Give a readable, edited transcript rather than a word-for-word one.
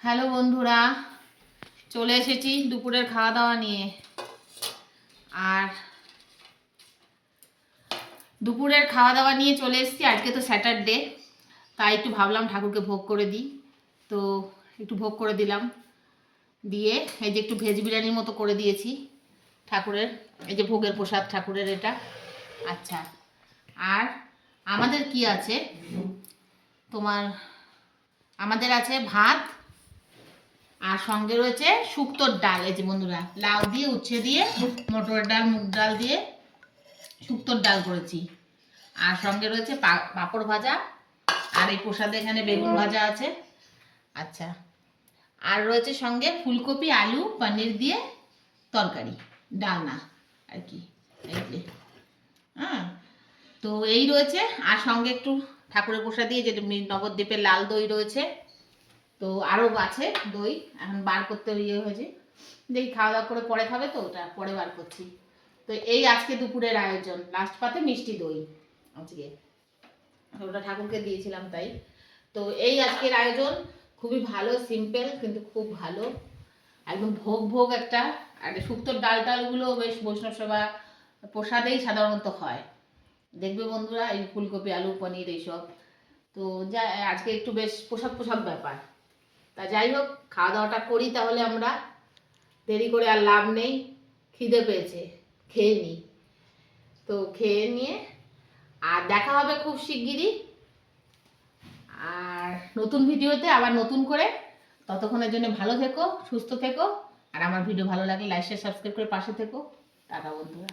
Hello বন্ধুরা, চলে এসেছি দুপুরের খাওয়া দাওয়া নিয়ে। আর দুপুরের খাওয়া দাওয়া নিয়ে চলে এসেছি। আজকে তো স্যাটারডে, তাই একটু ভাবলাম ঠাকুরকে ভোগ করে দিই। তো একটু ভোগ করে দিলাম, দিয়ে এই যে একটু ভেজ বিরিয়ানির মতো করে দিয়েছি ঠাকুরের। এই যে ভোগের প্রসাদ ঠাকুরের এটা। আচ্ছা, আর আমাদের কি আছে, আমাদের আছে ভাত, আর সঙ্গে রয়েছে শুক্তোর ডাল। এই যে বন্ধুরা, লাউ দিয়ে উচ্ছে দিয়ে মটরের ডাল মুগ ডাল দিয়ে শুক্তোর ডাল করেছি। আর সঙ্গে রয়েছে পাঁপড় ভাজা, আর এই প্রসাদে এখানে বেগুন ভাজা আছে। আচ্ছা, আর রয়েছে সঙ্গে ফুলকপি আলু পনির দিয়ে তরকারি, ডালনা আর কি। এই যে হ্যাঁ, তো এই রয়েছে। আর সঙ্গে একটু ঠাকুরের প্রসাদ দিয়ে যে নবদ্বীপের লাল দই রয়েছে। তো আরও আছে দই, এখন বার করতে ইয়ে হয়েছে, দেখি খাওয়া দাওয়া করে পরে খাবে, তো ওটা পরে বার করছি। তো এই আজকে দুপুরের আয়োজন। লাস্ট পাতে মিষ্টি দই আজকে, ওটা ঠাকুরকে দিয়েছিলাম তাই। তো এই আজকের আয়োজন খুবই ভালো, সিম্পল কিন্তু খুব ভালো, একদম ভোগ ভোগ একটা। আর শুক্তোর ডাল টালগুলো বেশ বৈষ্ণব সেবা প্রসাদেই সাধারণত হয়, দেখবে বন্ধুরা, এই ফুলকপি আলু পনির এইসব। তো যা আজকে একটু বেশ পোশাক পোশাক ব্যাপার। তা যাই হোক, খাওয়া দাওয়াটা করি তাহলে আমরা, দেরি করে আর লাভ নেই। খিদে পেয়েছে, খেয়ে নিই। তো খেয়ে নিয়ে আর দেখা হবে খুব শিগগিরই, আর নতুন ভিডিওতে আবার নতুন করে। ততক্ষণের জন্য ভালো থেকো, সুস্থ থেকো, আর আমার ভিডিও ভালো লাগলে লাইক শেয়ার সাবস্ক্রাইব করে পাশে থেকো। টাটা বন্ধুরা।